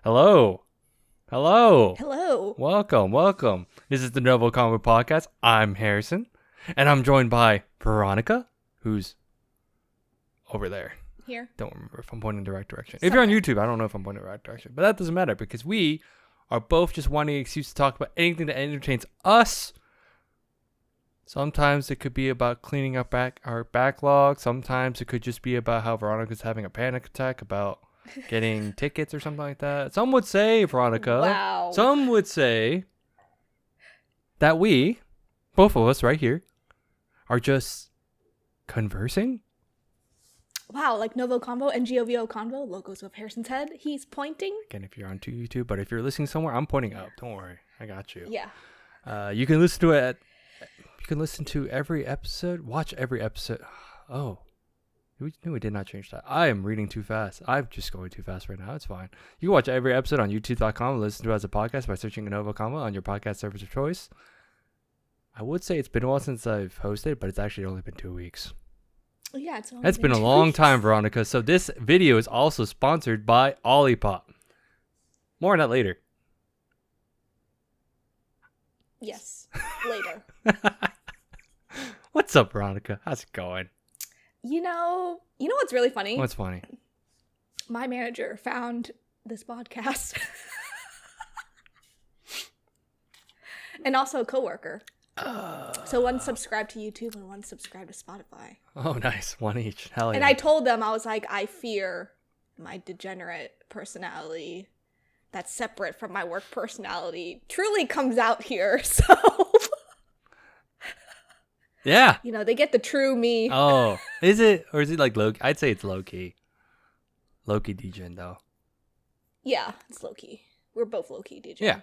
Hello. Hello. Hello. Welcome. This is the Novo Combo Podcast. I'm Harrison, and I'm joined by Veronica, who's over there. Here. Don't remember if I'm pointing in the right direction. If you're on YouTube, I don't know if I'm pointing in the right direction, but that doesn't matter because we are both just wanting an excuse to talk about anything that entertains us. Sometimes it could be about cleaning up our backlog. Sometimes it could just be about how Veronica's having a panic attack about getting tickets or something like that. Some would say, Veronica. Wow. Some would say that we, both of us right here, are just conversing. Wow, like Novo Combo and GOVO Combo, logos of Harrison's head. He's pointing. Again, if you're on YouTube, but if you're listening somewhere, I'm pointing up. Don't worry. I got you. Yeah. You can listen to it. You can listen to every episode. Watch every episode. Oh. We did not change that. I am reading too fast. I'm just going too fast right now. It's fine. You can watch every episode on youtube.com and listen to it as a podcast by searching Novo Combo on your podcast service of choice. I would say it's been a while since I've hosted, but it's actually only been 2 weeks. Yeah, it's been a long time, Veronica. So this video is also sponsored by Olipop. More on that later. Yes, later. What's up, Veronica? How's it going? You know what's really funny? What's funny? My manager found this podcast. And also a coworker. So one subscribed to YouTube and one subscribed to Spotify. Oh, nice. One each. Hell yeah. And I told them, I was like, I fear my degenerate personality that's separate from my work personality truly comes out here. So... Yeah. They get the true me. Oh, is it? Or is it like low? I'd say it's low-key. Low-key degen, though. Yeah, it's low-key. We're both low-key degen. Yeah.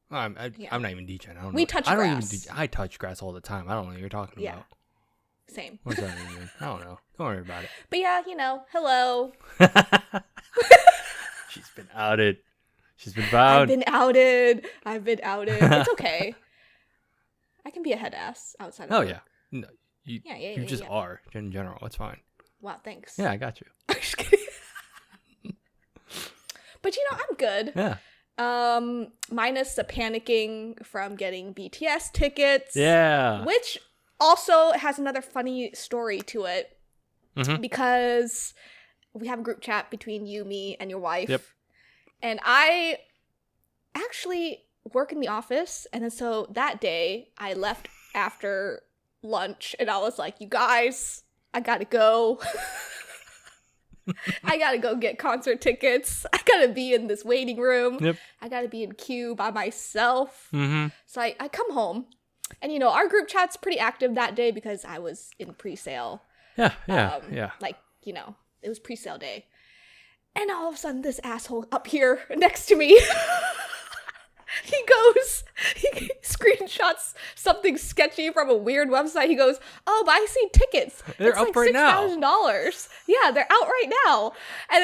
I'm not even degen. I don't know. We touch grass. I touch grass all the time. I don't know what you're talking about. Same. What's that mean? I don't know. Don't worry about it. But yeah, hello. She's been outed. She's been found. I've been outed. It's okay. I can be a head ass outside of work. Yeah. No, you just yeah. are in general. It's fine. Wow, thanks. Yeah, I got you. I'm just kidding. But I'm good. Yeah. Minus the panicking from getting BTS tickets. Yeah. Which also has another funny story to it. Mm-hmm. Because we have a group chat between you, me, and your wife. Yep. And I actually work in the office. And then so that day I left after lunch and I was like, you guys, I gotta go. I gotta go get concert tickets. I gotta be in this waiting room. Yep. I gotta be in queue by myself. Mm-hmm. So I come home and our group chat's pretty active that day because I was in pre-sale. Yeah. Like, it was pre-sale day. And all of a sudden this asshole up here next to me he screenshots something sketchy from a weird website. He goes, oh, but I see tickets. They're it's up like right now. $6,000. Yeah, they're out right now. And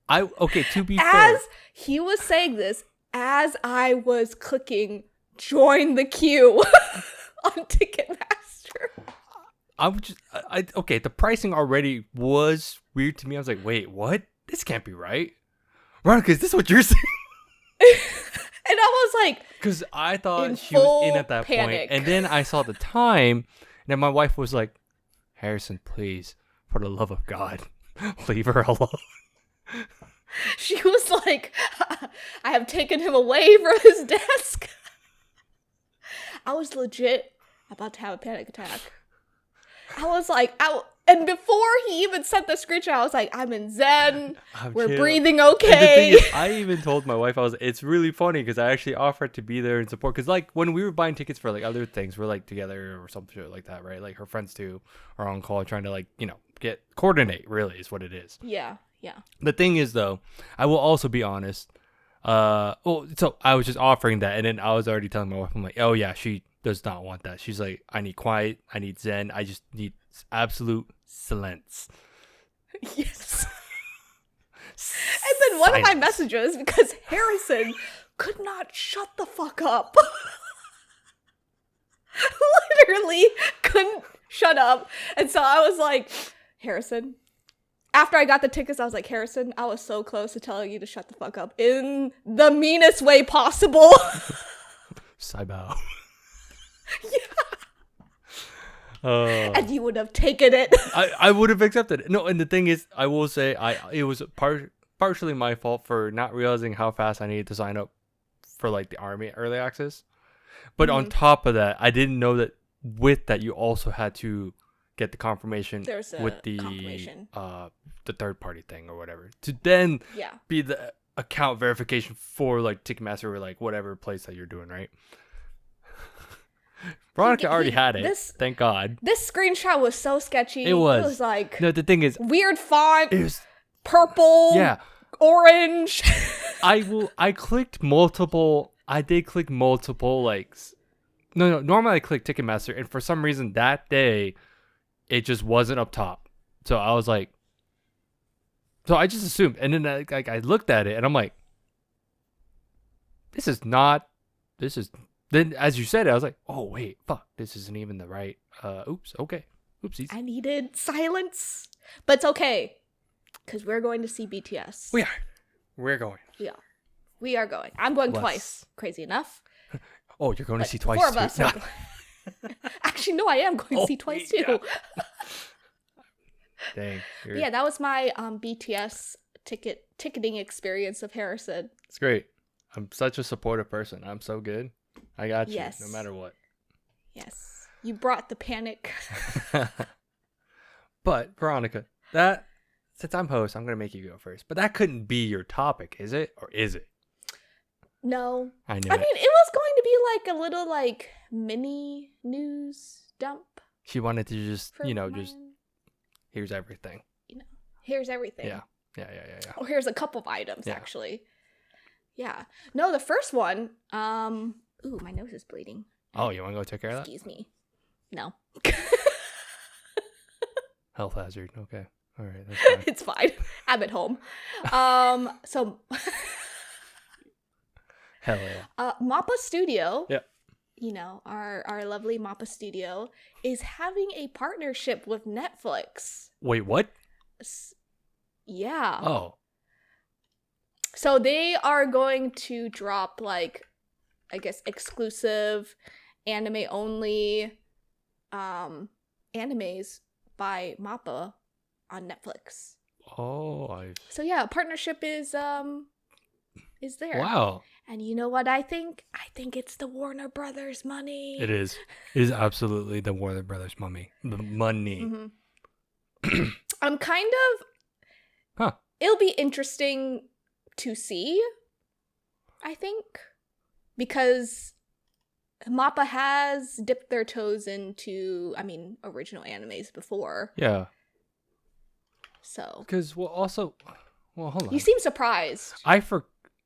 then to be fair. As he was saying this, as I was clicking join the queue on Ticketmaster. The pricing already was weird to me. I was like, wait, what? This can't be right. Veronica, is this what you're saying? And I was like, because I thought she was in at that point. And then I saw the time, and then my wife was like, Harrison, please, for the love of God, leave her alone. She was like, I have taken him away from his desk. I was legit about to have a panic attack. I was like, and before he even sent the screenshot, I was like, I'm in Zen. We're breathing okay. And the thing is, I even told my wife, it's really funny because I actually offered to be there and support. Because like when we were buying tickets for like other things, we're like together or some shit like that, right? Like her friends too are on call trying to coordinate. Really, is what it is. Yeah. The thing is though, I will also be honest. So I was just offering that, and then I was already telling my wife, I'm like, oh yeah, she does not want that. She's like, I need quiet, I need Zen, I just need absolute silence. Yes. And then one of my messages, because Harrison could not shut the fuck up. Literally couldn't shut up. And so I was like, Harrison, after I got the tickets, I was like, Harrison, I was so close to telling you to shut the fuck up in the meanest way possible. Saibao. And you would have taken it. I would have accepted it. No, and the thing is, I will say, it was partially my fault for not realizing how fast I needed to sign up for like the Army early access. But on top of that, I didn't know that with that you also had to get the confirmation with the confirmation. The third party thing or whatever to then Yeah. be the account verification for like Ticketmaster or like whatever place that you're doing, right? Veronica already had it. Thank God. This screenshot was so sketchy. It was. It was like No, the thing is, weird font. it was Purple. yeah. Orange. I clicked multiple. I did click multiple likes. No. Normally I click Ticketmaster, and for some reason that day, it just wasn't up top. So I was like, so I just assumed, and then I looked at it, and I'm like, this is. Then as you said it, I was like, oh wait, fuck, this isn't even the right. Oops. Okay. Oopsies. I needed silence, but it's okay, because we're going to see BTS. We are. We're going. Yeah. We are going. I'm going Let's- twice. Crazy enough. Oh, you're going to But see twice. four of too? us. Are Actually, no, I am going to see twice too. yeah. Dang. Yeah, that was my BTS ticketing experience of Harrison. It's great. I'm such a supportive person. I'm so good. I got you, Yes. no matter what. Yes. You brought the panic. But Veronica, that since I'm host, I'm gonna make you go first. But that couldn't be your topic, is it? Or is it? No. I knew I it. mean, it was going to be like a little like mini news dump. She wanted to just, for just mine. here's everything. Here's everything. Yeah. Oh, here's a couple of items Yeah. actually. Yeah. No, the first one. Ooh, my nose is bleeding. Oh, you want to go take care of that? Excuse me. No. Health hazard. Okay. All right. That's fine. It's fine. I'm at home. So Hell yeah. Mappa Studio. Yep. Our lovely Mappa Studio is having a partnership with Netflix. Wait, what? Yeah. Oh. So they are going to drop like, I guess, exclusive anime only animes by Mappa on Netflix. Oh, So yeah, partnership is there. wow. And you know what I think? I think it's the Warner Brothers money. It is. It is absolutely the Warner Brothers money. The money. Mm-hmm. I'm kind of. Huh. It'll be interesting to see, I think, because Mappa has dipped their toes into, original animes before. Yeah. So. Because hold on. You seem surprised. I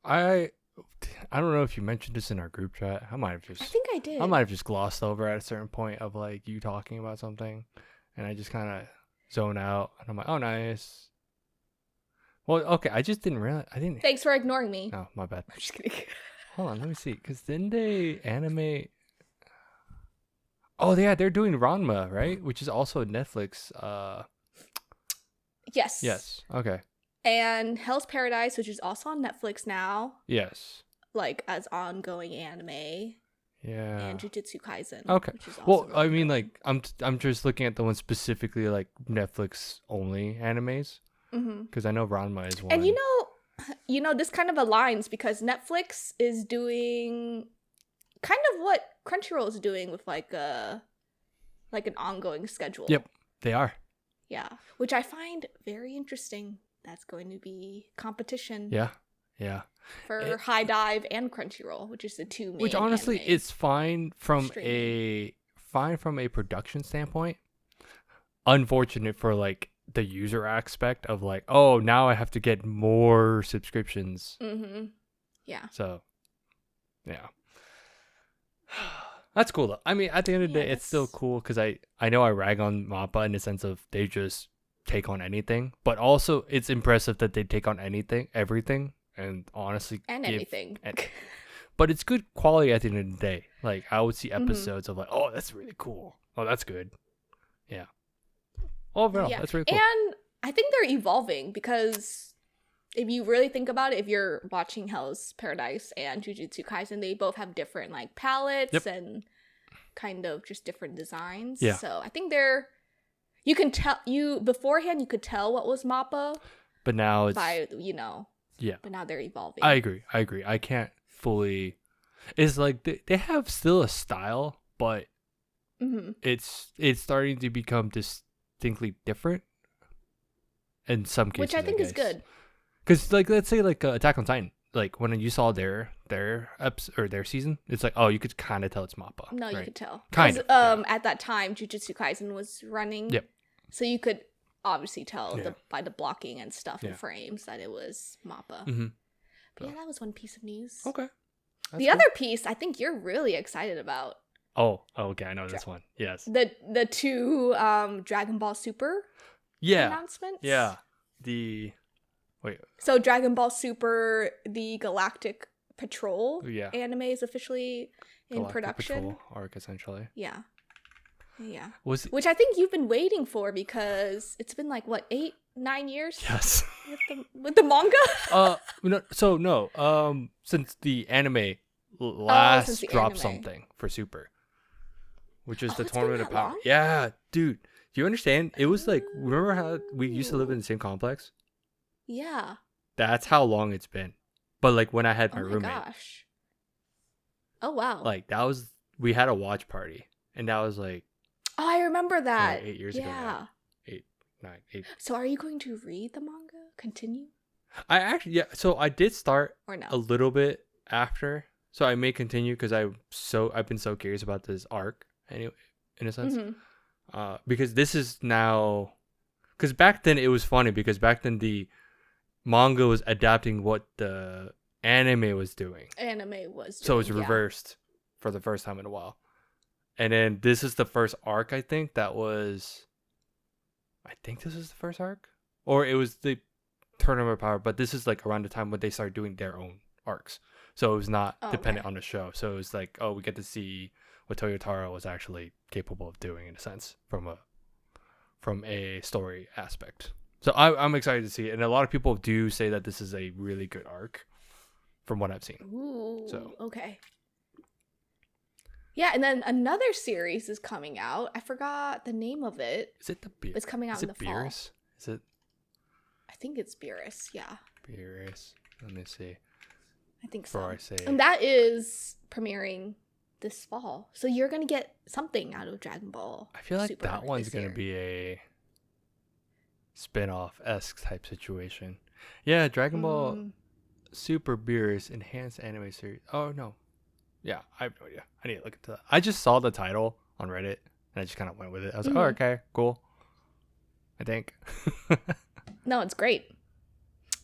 don't know if you mentioned this in our group chat. I think I did. I might have just glossed over at a certain point of like you talking about something, and I just kind of zone out, and I'm like, oh, nice. Well, okay, I just didn't realize. I didn't. Thanks for ignoring me. No, my bad. I'm just kidding. Hold on, let me see. Because didn't they animate? Oh, yeah, they're doing Ranma, right? Which is also Netflix. Yes. Yes. Okay. And Hell's Paradise, which is also on Netflix now, Yes. like as ongoing anime. Yeah. And Jujutsu Kaisen. Okay. Which is Well, also I mean, ongoing. like, I'm just looking at the ones specifically like Netflix only animes because I know Ranma is one. And you know, this kind of aligns because Netflix is doing kind of what Crunchyroll is doing with like an ongoing schedule. Yep, they are. Yeah, which I find very interesting. That's going to be competition. Yeah. Yeah. For High Dive and Crunchyroll, which is the two main. Which honestly, anime it's fine from a production standpoint. Unfortunate for like the user aspect of like, oh, now I have to get more subscriptions. Mm-hmm. Yeah. So, yeah. That's cool though. I mean, at the end of the day, it's still cool because I know I rag on Mappa in the sense of they just take on anything, but also it's impressive that they take on everything, and honestly, Anything. But it's good quality at the end of the day. Like I would see episodes of like, oh, that's really cool. Oh, that's good. Yeah. Overall, that's really cool. And I think they're evolving because if you really think about it, if you're watching Hell's Paradise and Jujutsu Kaisen, they both have different like palettes and kind of just different designs. Yeah. So I think you can tell beforehand you could tell what was Mappa, but now it's by yeah. But now they're evolving. I agree. I can't fully. It's like they have still a style, but it's starting to become distinctly different. In some cases, which I think is good. Because like let's say like Attack on Titan, like when you saw their episode or their season, it's like, oh, you could kind of tell it's Mappa. No, right? you could tell. Kind of. At that time, Jujutsu Kaisen was running. Yep. So you could obviously tell by the blocking and stuff and frames that it was Mappa. Mm-hmm. But yeah, that was one piece of news. Okay. The other piece, I think you're really excited about. Oh, okay. I know this one. Yes. The two Dragon Ball Super announcements. Yeah. So Dragon Ball Super, the Galactic Patrol anime is officially in Galactic production. Patrol arc, essentially. Yeah. Yeah. Which I think you've been waiting for because it's been like, what, 8-9 years? Yes. With the manga? Since the anime last dropped anime. something for Super, which is the it's been Tournament of that Power. long? Yeah, dude. Do you understand? It was like, remember how we used to live in the same complex? Yeah. That's how long it's been. But like when I had my roommate. Gosh. Oh, wow. Like we had a watch party. And that was like. Oh, I remember that. 8 years ago. Now. 8, 9, 8. So are you going to read the manga? Continue? I actually, yeah. So I did start or no? A little bit after. So I may continue because I've been so curious about this arc anyway, in a sense. Because this is now. Because back then it was funny because back then the manga was adapting what the anime was doing. So it's reversed for the first time in a while. And then this is the first arc, I think, this was the first arc? Or it was the Tournament of Power, but this is like around the time when they started doing their own arcs. So it was not dependent on the show. So it was like, oh, we get to see what Toyotaro was actually capable of doing in a sense from a story aspect. So I'm excited to see it. And a lot of people do say that this is a really good arc from what I've seen. Ooh, so okay. Yeah, and then another series is coming out. I forgot the name of it. Is it the Beerus? It's coming out in the fall. Is it? I think it's Beerus, yeah. Beerus. Let me see. I think so. Before I say and that is premiering this fall. So you're going to get something out of Dragon Ball. I feel like Super that one's going to year. be a spin-off-esque type situation. Yeah, Dragon Ball Super Beerus Enhanced Anime Series. Oh, no. Yeah, I have no idea. I need to look into that. I just saw the title on Reddit, and I just kind of went with it. I was like, oh, okay, cool. I think. No, it's great.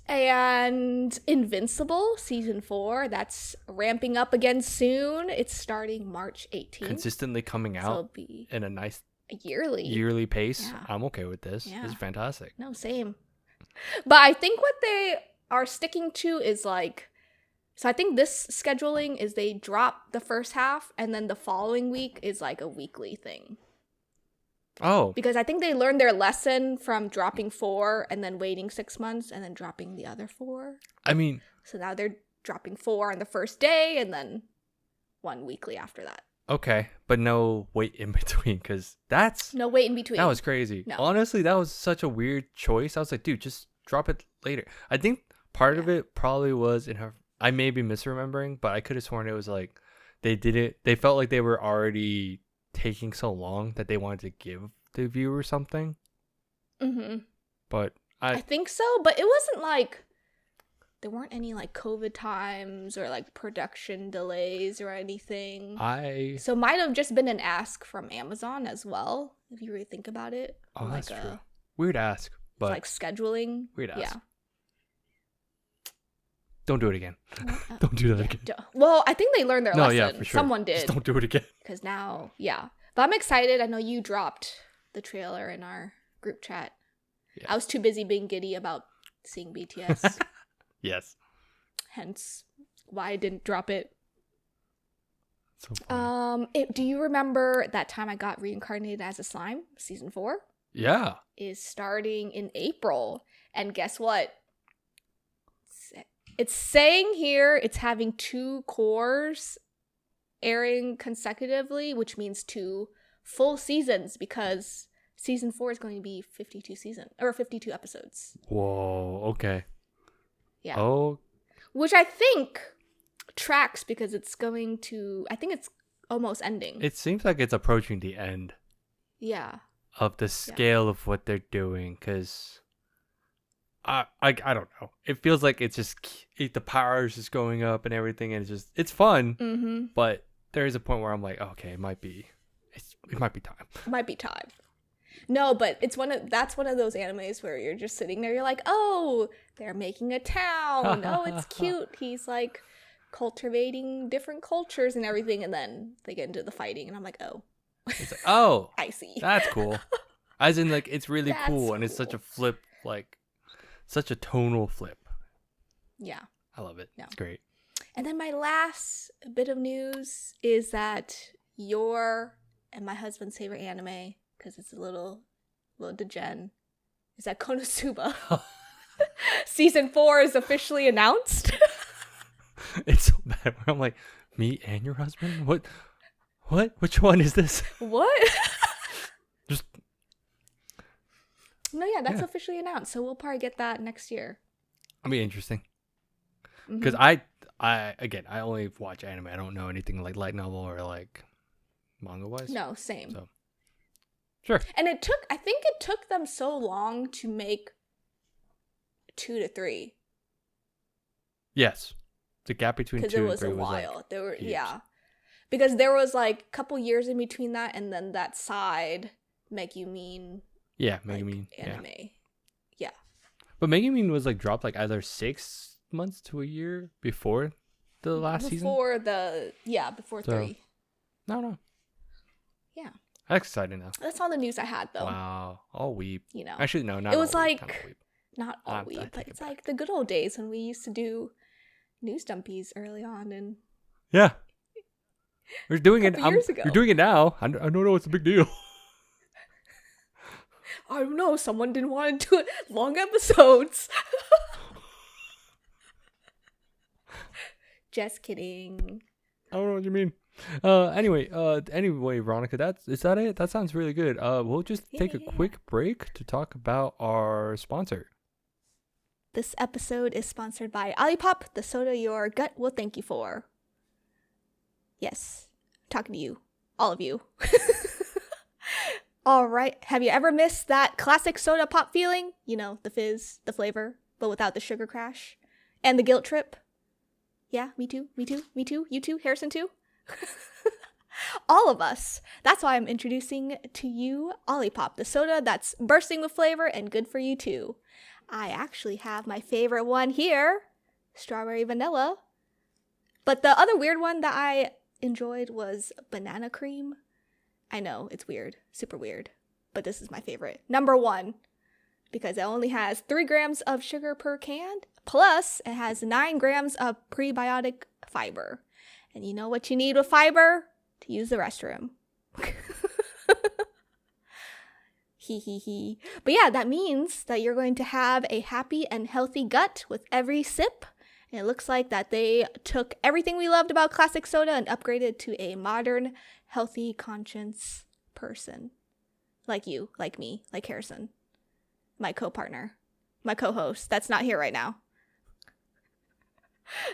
And Invincible Season 4, that's ramping up again soon. It's starting March 18th. Consistently coming out it'll be in a nice yearly pace. Yeah. I'm okay with this. Yeah. This is fantastic. No, same. But I think what they are sticking to is like, so I think this scheduling is they drop the first half and then the following week is like a weekly thing. Oh. Because I think they learned their lesson from dropping 4 and then waiting 6 months and then dropping the other 4. I mean. So now they're dropping 4 on the first day and then 1 weekly after that. Okay, but no wait in between because that's. No wait in between. That was crazy. No. Honestly, that was such a weird choice. I was like, dude, just drop it later. I think part of it probably was in her. I may be misremembering, but I could have sworn it was like they did it. They felt like they were already taking so long that they wanted to give the viewer something. But I think so, but it wasn't like there weren't any like COVID times or like production delays or anything. So it might have just been an ask from Amazon as well, if you really think about it. Oh, like that's true. Weird ask, but like scheduling. Weird ask. Yeah. Don't do it again. Don't do that again. Well, I think they learned their lesson. Yeah, for sure. Someone did. Just don't do it again. Because now, yeah. But I'm excited. I know you dropped the trailer in our group chat. Yeah. I was too busy being giddy about seeing BTS. Yes. Hence why I didn't drop it. So funny. Do you remember that time I got reincarnated as a slime? Season 4? Yeah. is starting in April. And guess what? It's saying here it's having 2 cores airing consecutively, which means 2 full seasons, because season 4 is going to be 52 episodes. Whoa. Okay. Yeah. Oh. Which I think tracks, because it's going to, I think it's almost ending. It seems like it's approaching the end Yeah. of the scale of what they're doing, because I don't know. It feels like it's just the power is just going up and everything, and it's fun. Mm-hmm. But there is a point where I'm like, okay, it might be time. Might be time. No, but that's one of those animes where you're just sitting there, you're like, oh, they're making a town. Oh, it's cute. He's like cultivating different cultures and everything, and then they get into the fighting, and I'm like, oh. It's like, oh, I see. That's cool. As in, like, it's really That's cool, and it's such a flip, like, such a tonal flip. Yeah. I love it. No. It's great. And then my last bit of news is that your and my husband's favorite anime, because it's a little degen, is that Konosuba. Season 4 is officially announced. It's so bad. I'm like, me and your husband? What? Which one is this? What? Just. No, yeah, that's officially announced. So we'll probably get that next year. It'll be interesting. Mm-hmm. Because I only watch anime. I don't know anything like light novel or like manga wise. No, same. So. Sure. And I think it took them so long to make 2 to 3. Yes. The gap between 2 and 3 was a was while. like There were huge. because there was like a couple years in between that, and then that side Megumin Megumin. anime. Yeah. But Megumin was like dropped like either 6 months to a year before the last season. Before So- 3. No. Yeah. That's exciting now. That's all the news I had though. Wow. All weep. You know. Actually, no, not It was all weep, like- not all weep. Not all I week, take but it it's back. like the good old days when we used to do news dumpies early on, and Yeah. We're doing it. Couple years ago. You're doing it now. I don't know. It's a big deal. I don't know, someone didn't want to do it long episodes. Just kidding. I don't know what you mean. Anyway, Veronica, is that it? That sounds really good. We'll just take a quick break to talk about our sponsor. This episode is sponsored by Olipop, the soda your gut will thank you for. Yes, I'm talking to you, all of you. All right, have you ever missed that classic soda pop feeling? You know, the fizz, the flavor, but without the sugar crash and the guilt trip? Yeah, me too, you too, Harrison too. All of us. That's why I'm introducing to you Olipop, the soda that's bursting with flavor and good for you too. I actually have my favorite one here, strawberry vanilla. But the other weird one that I enjoyed was banana cream. I know, it's weird, super weird, but this is my favorite. Number 1, because it only has 3 grams of sugar per can, plus it has 9 grams of prebiotic fiber. And you know what you need with fiber? To use the restroom. Hee. But yeah, that means that you're going to have a happy and healthy gut with every sip. And it looks like that they took everything we loved about classic soda and upgraded to a modern, healthy conscience person. Like you, like me, like Harrison. My co-partner. My co-host. That's not here right now.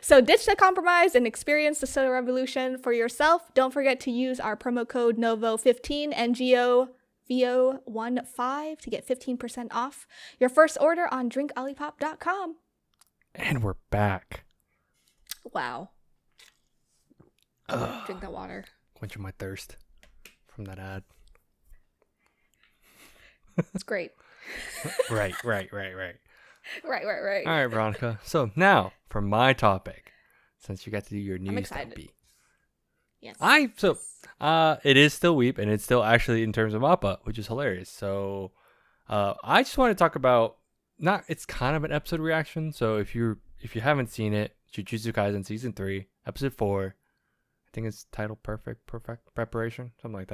So ditch the compromise and experience the soda revolution for yourself. Don't forget to use our promo code NOVO15 NGOVO15 to get 15% off your first order on drinkolipop.com. And we're back. Wow. Drink that water. Quenching my thirst from that ad. It's great. Right. Right. All right, Veronica. So now for my topic, since you got to do your news excited. dumpy. Yes. It is still Weep, and it's still actually in terms of Mappa, which is hilarious. So I just want to talk about it's kind of an episode reaction. So if you haven't seen it, Jujutsu Kaisen season 3, episode 4, I think it's titled Perfect Preparation, something like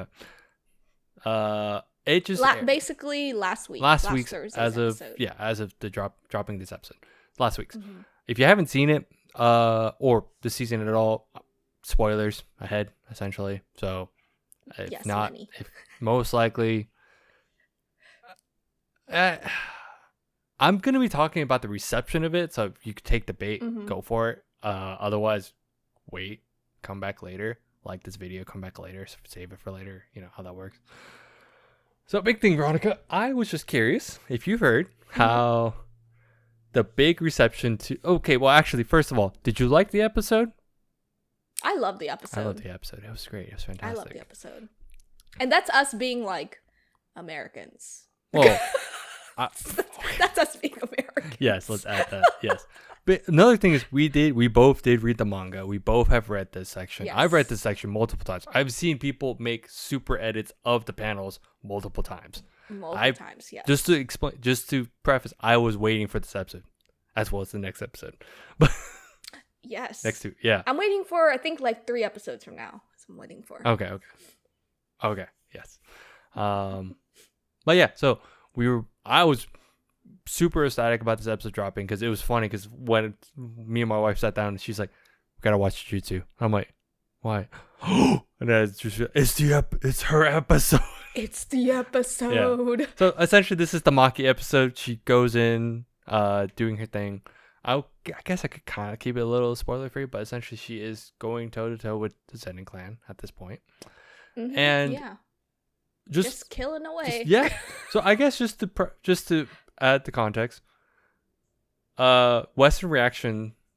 that. It just aired. Basically last week. Last week's Thursday's as of episode. as of the dropping this episode. Last week's. Mm-hmm. If you haven't seen it, or the season at all, spoilers ahead essentially. So if Yes, not, many. if most likely, I'm gonna be talking about the reception of it. So if you could take the bait, go for it. Otherwise, wait, come back later. Like this video, come back later, save it for later. You know how that works. So big thing, Veronica. I was just curious if you've heard how the big reception to. Okay, well, actually, first of all, did you like the episode? I love the episode. I love the episode. It was great. It was fantastic. I love the episode. And that's us being like Americans. Well, that's us being Americans. yes, let's add that. Yes. But another thing is we both did read the manga. We both have read this section. Yes. I've read this section multiple times. I've seen people make super edits of the panels multiple times. Times, yes. Just to preface, I was waiting for this episode as well as the next episode. But yes. next two, yeah. I'm waiting for, I think, like 3 episodes from now. So I'm waiting for. Okay, yes. But yeah, so I was super ecstatic about this episode dropping because it was funny because when me and my wife sat down, she's like, "We gotta watch Jujutsu." I'm like, "Why?" And then it's her episode. It's the episode. Yeah. So essentially, this is the Maki episode. She goes in, doing her thing. I guess I could kind of keep it a little spoiler free, but essentially, she is going toe to toe with the Zenin clan at this point. Mm-hmm. And yeah, just killing away. Yeah. So I guess just to add the context,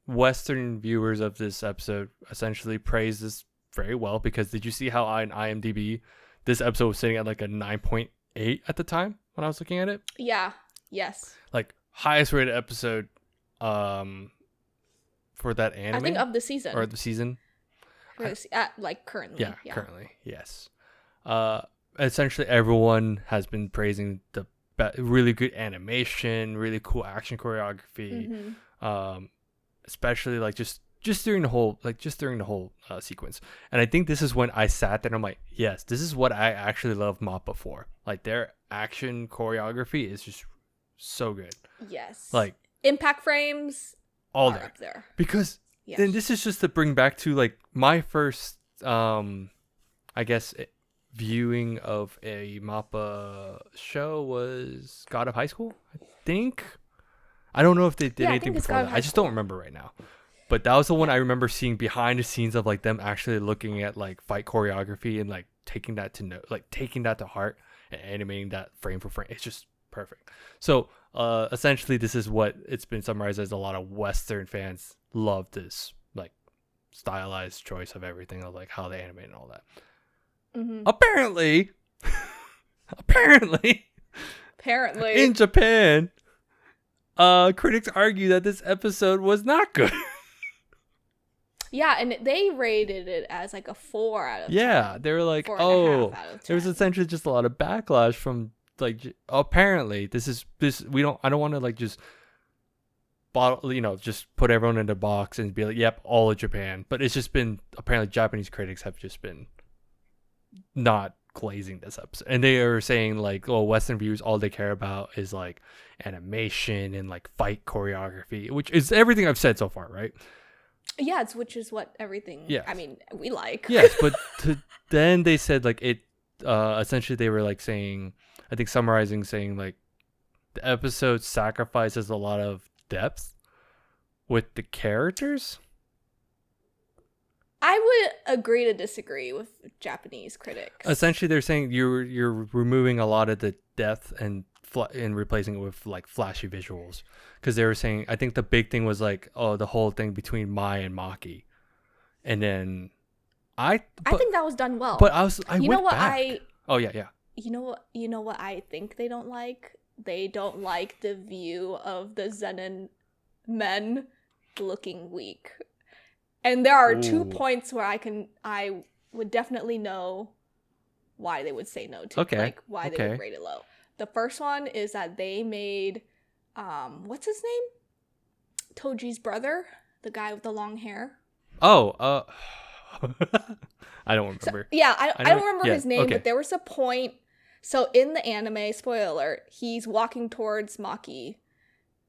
Western viewers of this episode essentially praise this very well because did you see how on IMDb this episode was sitting at like a 9.8 at the time when I was looking at it? Yeah. Yes. Like highest rated episode for that anime. I think of the season. Or the season. Like currently. Yeah, currently. Yes. Essentially everyone has been praising the really good animation, really cool action choreography, especially like just during the whole sequence. And I think this is when I sat there and I'm like, yes, this is what I actually love Mappa for. Like their action choreography is just so good. Yes. Like impact frames all are there. up there. Because then this is just to bring back to like my first I guess viewing of a Mappa show was God of High School, I think. I don't know if they did anything before that. I just don't remember right now. But that was the one I remember seeing behind the scenes of like them actually looking at like fight choreography and like taking that to heart and animating that frame for frame. It's just perfect. So essentially this is what it's been summarized as. A lot of Western fans love this like stylized choice of everything, of like how they animate and all that. Apparently in Japan, critics argue that this episode was not good. Yeah, and they rated it as like a 4 out of 10. Yeah, they were like, there was essentially just a lot of backlash from like apparently I don't want to like just just put everyone in a box and be like, yep, all of Japan. But it's just been apparently Japanese critics have just been not glazing this episode, and they are saying like, oh, Western viewers, all they care about is like animation and like fight choreography, which is everything I've said so far, right? Yeah, which is what everything. Yeah, I mean, we like. Yes, but then they said like it. Essentially, they were like saying, I think summarizing, saying like the episode sacrifices a lot of depth with the characters. I would agree to disagree with Japanese critics. Essentially, they're saying you're removing a lot of the depth and replacing it with like flashy visuals. Because they were saying, I think the big thing was like, oh, the whole thing between Mai and Maki, and then I think that was done well. But Oh yeah. You know what I think they don't like? They don't like the view of the Zenin men looking weak. And there are 2 points where I would definitely know why they would say no to. Okay. Like why they would rate it low. The first one is that they made what's his name? Toji's brother, the guy with the long hair. Oh, I don't remember. So, I don't remember his name, but there was a point. So in the anime, spoiler alert, he's walking towards Maki,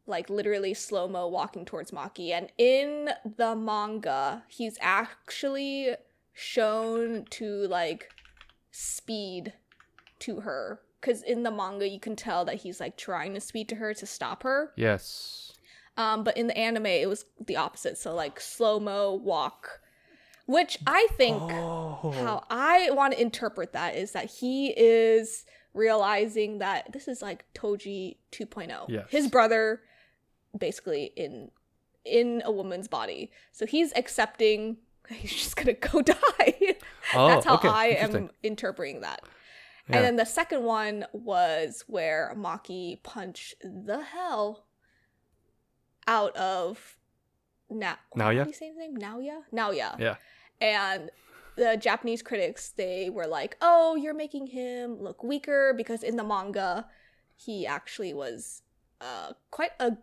like literally slow-mo walking towards Maki. And in the manga, he's actually shown to like speed to her. Because in the manga, you can tell that he's like trying to speed to her to stop her. Yes. But in the anime, it was the opposite. So like slow-mo walk. Which I think how I want to interpret that is that he is realizing that this is like Toji 2.0. Yes. His brother basically in a woman's body. So he's accepting he's just going to go die. That's how I am interpreting that. Yeah. And then the second one was where Maki punched the hell out of Naoya? How do you say his name? Naoya. Yeah. And the Japanese critics, they were like, oh, you're making him look weaker because in the manga, he actually was quite a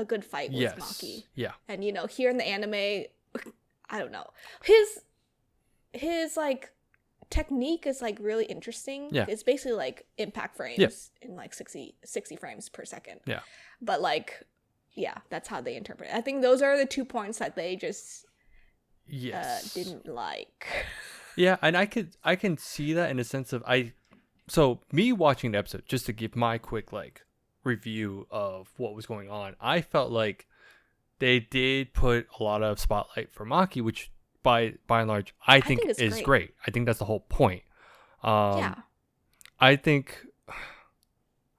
good fight with Maki. Yeah. And, you know, here in the anime, I don't know. His like, technique is, like, really interesting. Yeah. It's basically, like, impact frames in, like, 60 frames per second. Yeah. But, like, yeah, that's how they interpret it. I think those are the 2 points that they just... didn't like. Yeah, and I can see that in a sense of so me watching the episode, just to give my quick like review of what was going on, I felt like they did put a lot of spotlight for Maki, which by and large I think is great. I think that's the whole point. I think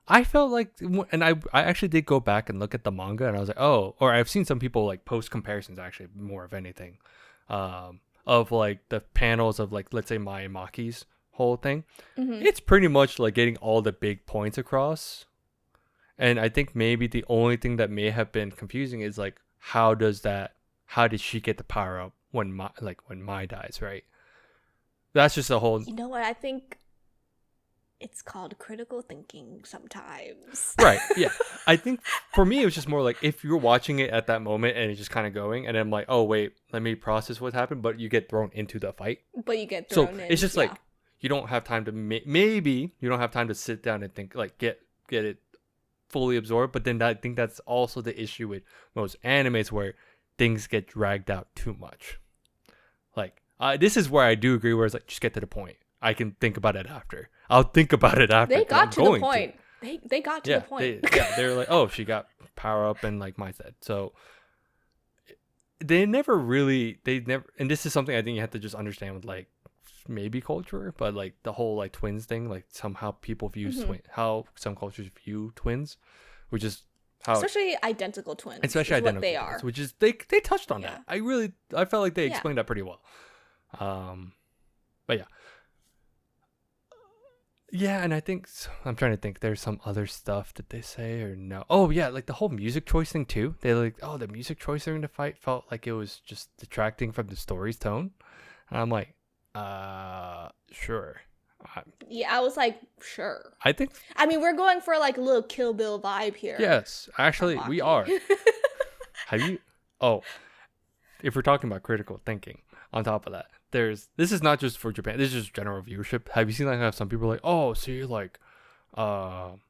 I felt like, and I actually did go back and look at the manga, and I was like, oh, or I've seen some people like post comparisons actually more of anything. Of like the panels of like, let's say Mai and Maki's whole thing. Mm-hmm. It's pretty much like getting all the big points across. And I think maybe the only thing that may have been confusing is like, how did she get the power up when Mai dies, right? That's just a whole... You know what? I think it's called critical thinking sometimes. Right, yeah. I think for me, it was just more like if you're watching it at that moment and it's just kind of going, and I'm like, oh, wait, let me process what happened, but you get thrown into the fight. But you get thrown in. So it's just like, you don't have time to, maybe you don't have time to sit down and think, like, get it fully absorbed. But then I think that's also the issue with most animes where things get dragged out too much. Like, this is where I do agree, where it's like, just get to the point. I can think about it after. I'll think about it after. They got to the point. They got to the point. They're like, oh, she got power up and like Mai said. So they never, and this is something I think you have to just understand with like maybe culture, but like the whole like twins thing, like somehow people view how some cultures view twins, which is how especially identical twins. Especially identical what they twins, are. which is they touched on that. I felt like they explained that pretty well. But yeah. Yeah, and I think I'm trying to think. There's some other stuff that they say or no. Oh yeah, like the whole music choice thing too. They like, oh, the music choice during the fight felt like it was just detracting from the story's tone. And I'm like, sure. Yeah, I was like, sure. I mean, we're going for like a little Kill Bill vibe here. Yes, actually, we are. Have you? Oh, if we're talking about critical thinking, on top of that, this is not just for Japan. This is just general viewership. Have you seen like how some people are like, oh, see, like, you know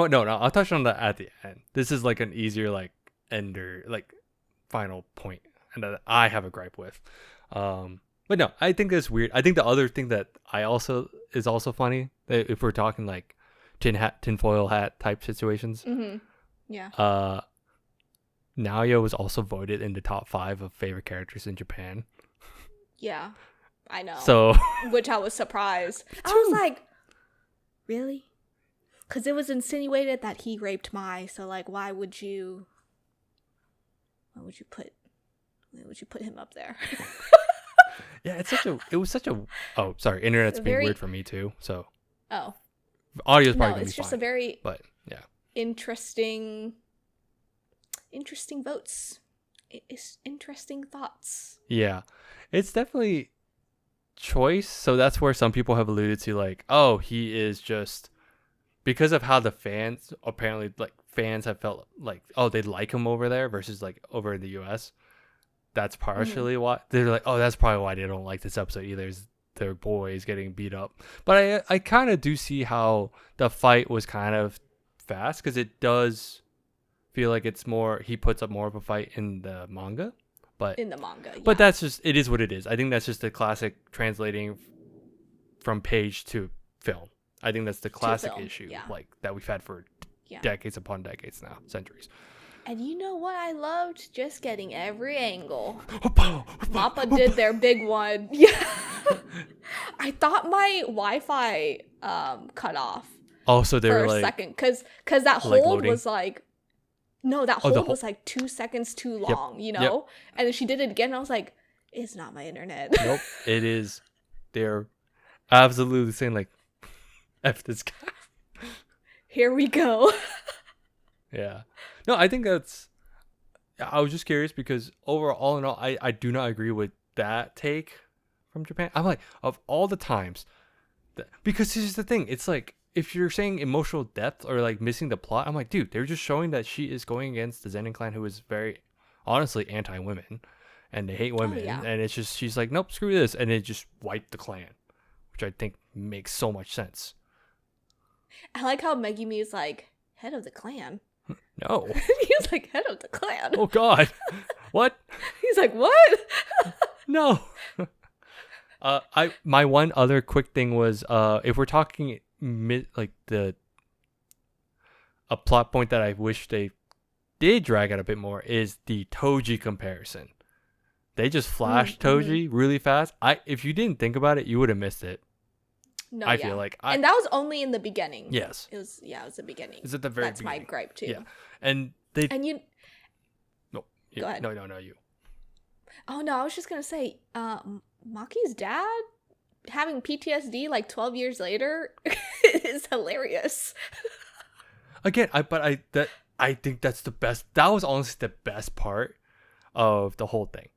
what? No, I'll touch on that at the end. This is like an easier like ender, like final point, and that I have a gripe with. But no, I think that's weird. I think the other thing that is also funny, if we're talking like tinfoil hat type situations. Mm-hmm. Yeah. Naoya was also voted in the top 5 of favorite characters in Japan. Yeah, I know. So, which I was surprised. I was like, really? Because it was insinuated that he raped Mai. So like, why would you put him up there? Yeah, it was such a. Oh, sorry, internet's being weird for me too. So. Oh. Audio's probably gonna be it's just fine, a very. But yeah. Interesting votes. It's interesting thoughts. Yeah, it's definitely choice. So that's where some people have alluded to like, oh, he is just because of how the fans apparently like fans have felt like, oh, they like him over there versus like over in the US. That's partially why they're like, oh, that's probably why they don't like this episode either. Is their boy is getting beat up. But I kind of do see how the fight was kind of fast, because it does feel like it's more, he puts up more of a fight in the manga. But in the manga, yeah. But that's just, it is what it is. I think that's just the classic translating from page to film. I think that's the classic issue, like that we've had for decades upon decades now, centuries. And you know what I loved? Just getting every angle. Mappa did their big one. Yeah. I thought my Wi-Fi cut off. Oh, so they were for a second, because that hold was like, no, that hold was like 2 seconds too long, you know? And then she did it again, and I was like, it's not my internet. Nope, it is. They're absolutely saying like, F this guy. Here we go. Yeah. No, I think that's, I was just curious because overall, all in all, I do not agree with that take from Japan. I'm like, of all the times, because this is the thing. It's like, if you're saying emotional depth or like missing the plot, I'm like, dude, they're just showing that she is going against the Zenin clan, who is very honestly anti-women and they hate women. And it's just, she's like, nope, screw this. And it just wiped the clan, which I think makes so much sense. I like how Megumi is like, head of the clan. No. He was like, head of the clan. Oh, God. What? He's like, what? No. My one other quick thing was, if we're talking like a plot point that I wish they did drag out a bit more is the Toji comparison. They just flashed Toji really fast. If you didn't think about it, you would have missed it. No, I feel like and that was only in the beginning. Yes, it was the beginning. It's at the very That's beginning. my gripe too. Yeah, and you. No, go ahead. No, you. Oh no, I was just gonna say, Maki's dad having PTSD like 12 years later is hilarious. Again, I think that's the best. That was honestly the best part of the whole thing,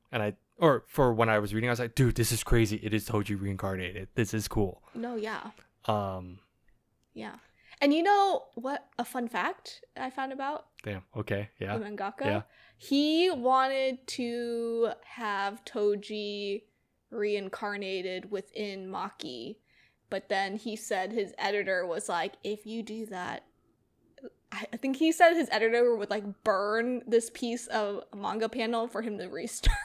or for when I was reading, I was like, dude, this is crazy. It is Toji reincarnated. This is cool. No, yeah. Yeah. And you know what? A fun fact I found about. Damn. Okay. Yeah. The mangaka. Yeah. He wanted to have Toji reincarnated within Maki, but then he said his editor was like, if you do that, I think he said his editor would like burn this piece of manga panel for him to restart.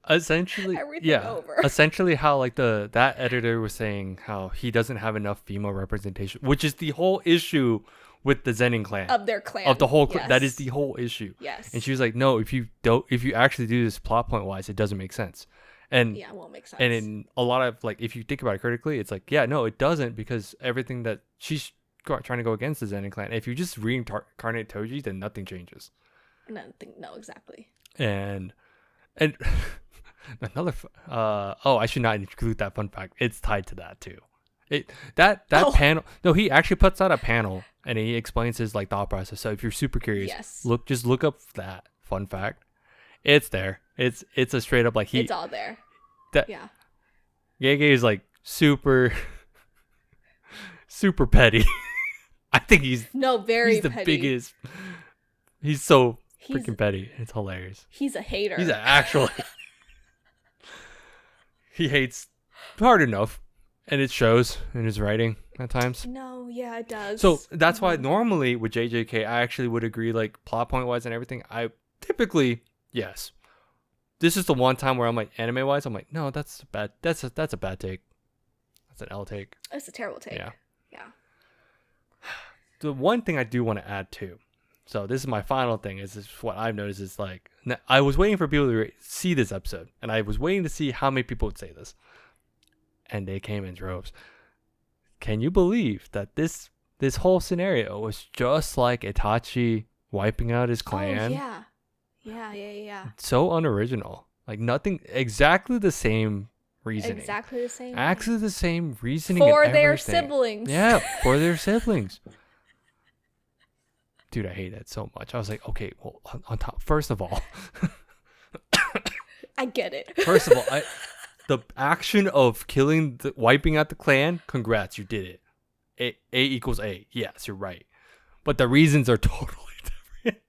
Essentially, over. Essentially, how like that editor was saying how he doesn't have enough female representation, which is the whole issue with the Zenin clan of their clan of the whole. Yes. That is the whole issue. Yes. And she was like, no, if you actually do this plot point wise, it doesn't make sense. And it won't make sense. And in a lot of like, if you think about it critically, it's like, yeah, no, it doesn't, because everything that she's trying to go against the Zenin clan. If you just reincarnate Toji, then nothing changes. No, exactly. And another I should not include that fun fact. It's tied to that too. Panel. No, he actually puts out a panel and he explains his like thought process. So if you're super curious, look up that fun fact. It's there. It's a straight up like it's all there. Yeah. Gege is like super petty. I think he's very the petty. biggest. He's so freaking petty. It's hilarious. He's a hater. He's actually. He hates hard enough, and it shows in his writing at times. No, yeah, it does. So that's why normally with JJK, I actually would agree, like plot point wise and everything. I typically, yes. This is the one time where I'm like, anime wise, I'm like, no, that's a bad take. That's an L take. It's a terrible take. Yeah. The one thing I do want to add too, so this is my final thing, is what I've noticed is like, I was waiting for people to see this episode, and I was waiting to see how many people would say this, and they came in droves. Can you believe that this whole scenario was just like Itachi wiping out his clan? Oh, yeah. So unoriginal. Like nothing, exactly the same reasoning. Exactly the same reasoning for their siblings. Yeah, for their siblings. Dude, I hate that so much. I was like, okay, well, on top, first of all, I get it. First of all, the action of wiping out the clan, congrats, you did it. A equals A. Yes, you're right. But the reasons are totally different.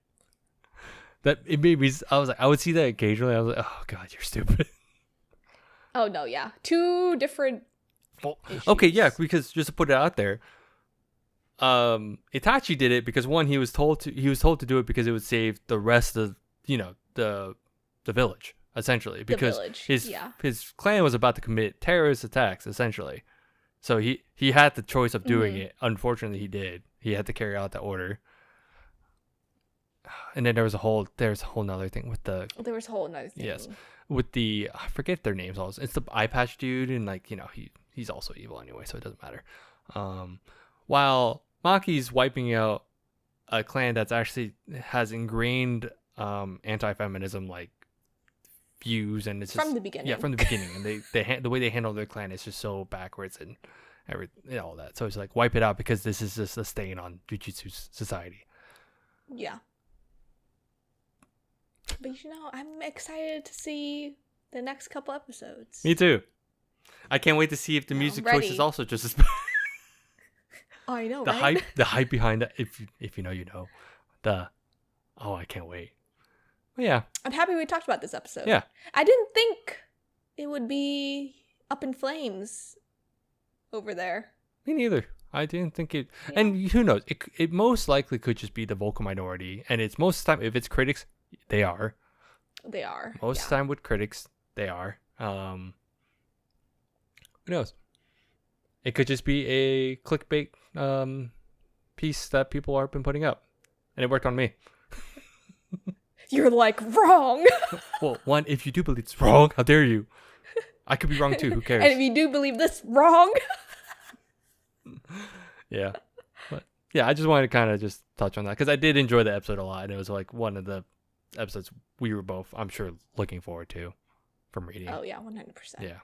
That it made me. I was like, I would see that occasionally. I was like, oh god, you're stupid. Oh no, yeah, 2 different. Well, issues. okay, yeah, because just to put it out there, Itachi did it because one, he was told to do it because it would save the rest of the village essentially, because village, his yeah. his clan was about to commit terrorist attacks essentially, so he had the choice of doing it. Unfortunately, he did. He had to carry out the order. And then there's a whole nother thing with the There was a whole nother thing. yes, with the, I forget their names also. It's the eye patch dude, and like he's also evil anyway, so it doesn't matter. While Maki's wiping out a clan that's actually has ingrained anti-feminism like views, and it's just, From the beginning. Yeah, from the beginning, and the way they handle their clan is just so backwards and all that. So it's like, wipe it out because this is just a stain on Jujutsu society. Yeah. But I'm excited to see the next couple episodes. Me too. I can't wait to see if the music choice is also just as bad. Oh, I know, the right? the hype behind that. If you know, you know. I can't wait. But yeah, I'm happy we talked about this episode. Yeah. I didn't think it would be up in flames over there. me neither. I didn't think it. Yeah. And who knows? It most likely could just be the vocal minority, and it's most of the time, if it's critics, they are. They are. Most of the time with critics, they are. Who knows? It could just be a clickbait piece that people have been putting up, and it worked on me. You're like, wrong. Well, one, if you do believe it's wrong, how dare you? I could be wrong too. Who cares? And if you do believe this, wrong. Yeah. But yeah, I just wanted to kind of just touch on that because I did enjoy the episode a lot, and it was like one of the episodes we were both, I'm sure, looking forward to from reading. Oh yeah, 100%. Yeah.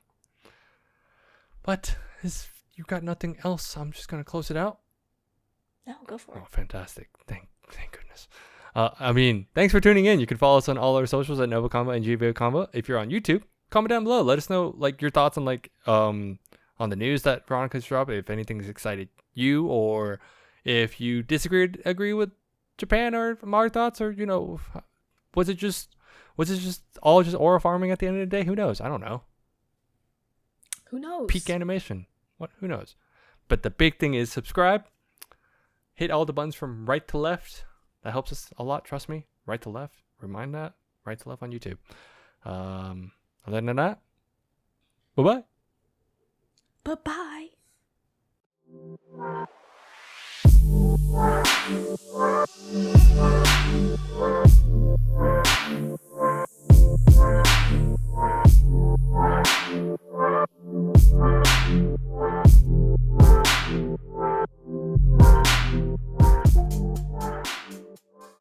But you've got nothing else, I'm just gonna close it out. No, go for it. Oh, fantastic! Thank goodness. Thanks for tuning in. You can follow us on all our socials at Nova Combo and GVO Combo. If you're on YouTube, comment down below. Let us know like your thoughts on on the news that Veronica's dropped. If anything's excited you, or if you agree with Japan or our thoughts, or was it just all just aura farming at the end of the day? Who knows? I don't know. Who knows? Peak animation. What? Who knows? But the big thing is subscribe. Hit all the buttons from right to left. That helps us a lot. Trust me. Right to left. Remind that. Right to left on YouTube. Other than that, bye-bye. Bye-bye.